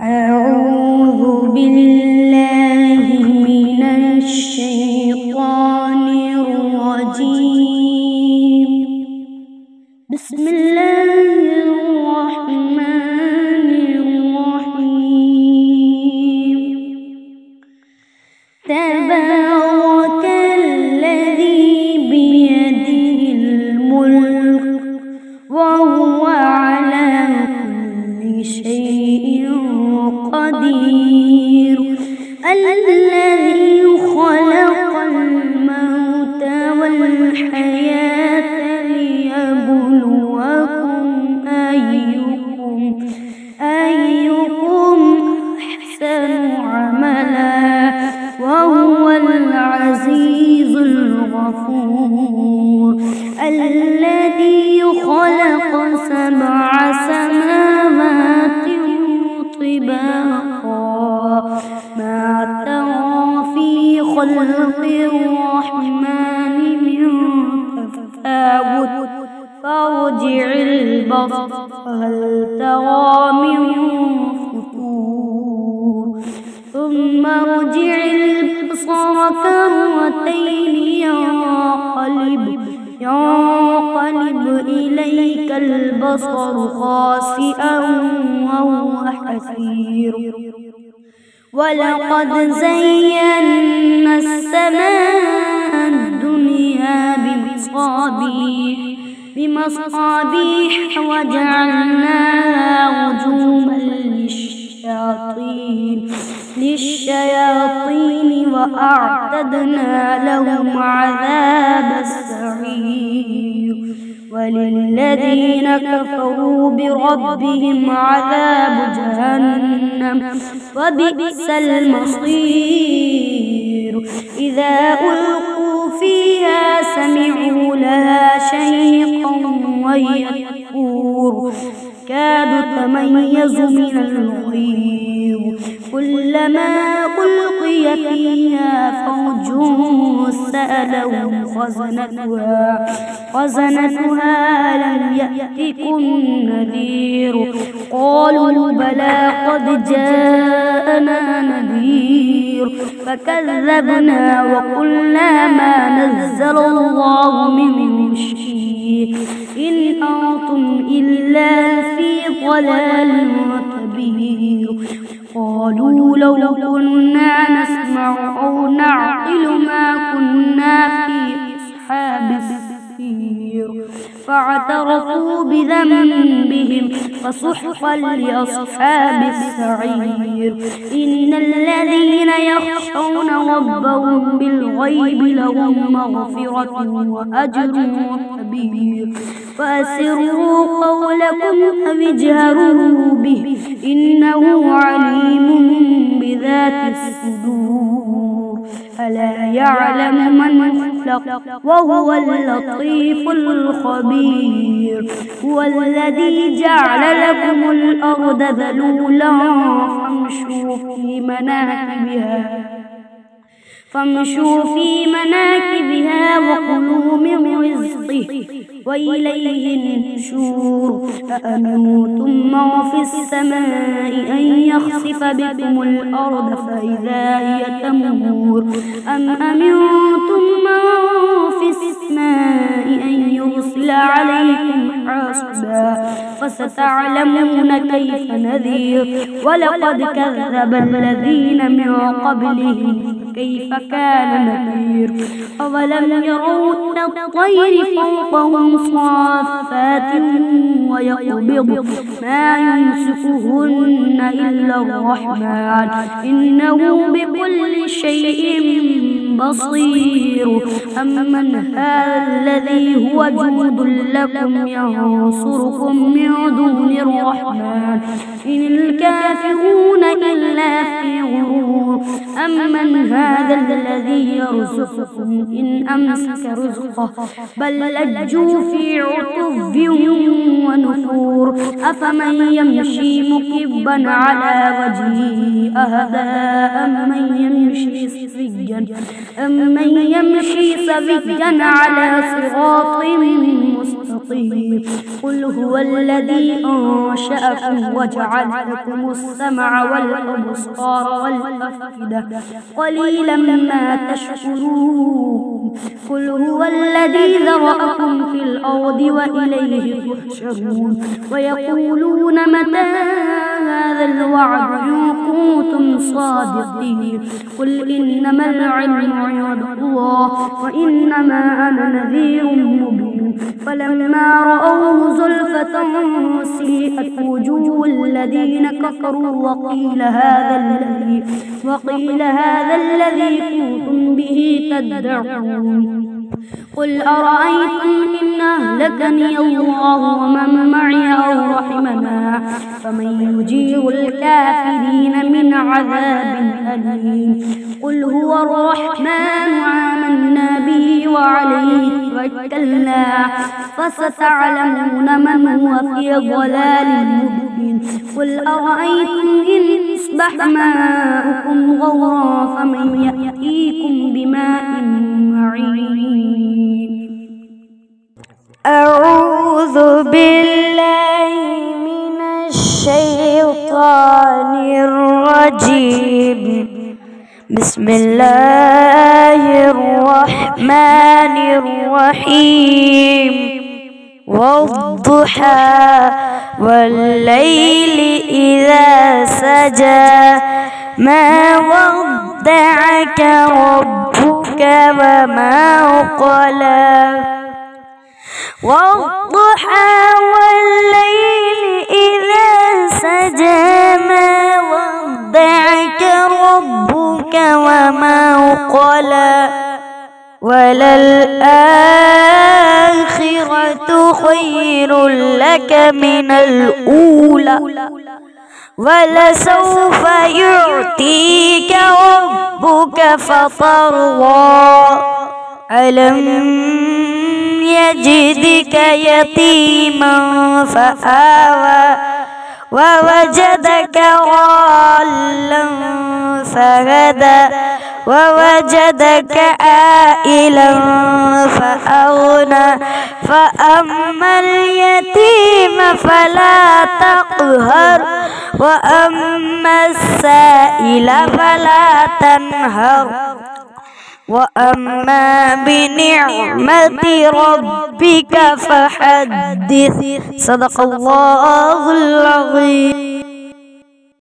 أعوذ بالله من الشيطان الرجيم. بسم الله الرحمن الرحيم. تبارك الذي بيده الملك وهو على كل شيء قدير. الذي خلق الموت والحياة ليبلوكم أيكم أحسن عملا وهو العزيز الغفور. الذي خلق 7 سماوات طباقا ما ترى في خلق الرحمن من تفاوت فارجع البصر هل ترى من فطور ثم ارجع البصر كرتين ينقلب إليك البصر خاسئا وهو حسير. ولقد زينا السماء الدنيا بمصابيح وجعلناها رجوما للشياطين وأعتدنا لهم عذاب السعير. وللذين كفروا بربهم عذاب جهنم وبئس المصير. إذا ألقوا فيها سمعوا لها شهيقا وهي تفور تكاد تميز من الغيظ. كلما ألقي فيها فوج سألهم خزنتها لم يأتكم نذير قالوا بلى قد جاءنا نذير فكذبنا وقلنا ما نزل الله من شيء إن أنتم إلا في ضلال كبير. قالوا لو كنا نسمع أو نعقل ما كنا في أصحاب السعير فاعترفوا بذنبهم فسحقا لأصحاب السعير. إن الذين يخشون ربهم بالغيب لهم مغفرة وأجر كبير. فأسروا قولكم أو اجهروا به إنه عليم بذات الصدور. ألا يعلم من خلق وهو اللطيف الخبير. هو الذي جعل لكم الأرض ذلولا فامشوا في مناكبها وكلوا من رزقه وإليه النشور. أأمنتم من في السماء أن يخسف بكم الأرض فإذا هي تمور أم أمنتم من في السماء أن يرسل عليكم حاصبا فستعلمون كيف نذير. ولقد كذب الذين من قبلهم كيف كان نذير. أولم يروا إلى الطير فوقهم صافات ويقبض ما يمسكهن إلا الرحمن إنه بكل شيء بصير. أمن هذا الذي هو جند لكم ينصركم من دون الرحمن إن الكافرون إلا في غرور. أمن هذا الذي يرزقكم إن أمسك رزقه بل لجوا في عتو ونفور. أفمن يمشي مكبا على وجهه أهدى أمن يمشي سويا على صراط مستقيم. مستطيع. قل هو الذي أنشأكم وجعل لكم السمع والأبصار والأفئدة قليلا ما تشكرون. قل هو الذي ذرأكم في الأرض وإليه تحشرون. ويقولون متى هذا الوعد إن كنتم صادقين. قل إنما العلم عند الله وإنما أنا نذير مبين. فلما رأوه زلفة سيئت وجوه الذين كفروا وقيل هذا الذي كنتم به تدعون. قل أرأيتم إن أهلكني الله ومن معي أو رحمنا فمن يجير الكافرين من عذاب أليم. قل هو الرحمن آمنا به وعليه توكلنا فستعلمون من هو في ضلال مبين. قل أرأيتم إن أصبح ماؤكم غورا فمن يأتيكم بماء معين. أعوذ بالله من الشيطان الرجيم. بسم الله الرحمن الرحيم. والضحى والليل إذا سجى ما ودعك ربك وما قلى. والضحى والليل إذا سجى ما ودعك ربك وما قلى. وللآخرة خير لك من الأولى ولسوف يعطيك ربك فترضى. ألم يجدك يتيما فآوى ووجدك ضالا فهدى ووجدك عائلا فأغنى. فأما اليتيم فلا تقهر وأما السائل فلا تنهر وأما بنعمة ربك فحدث. صدق الله العظيم.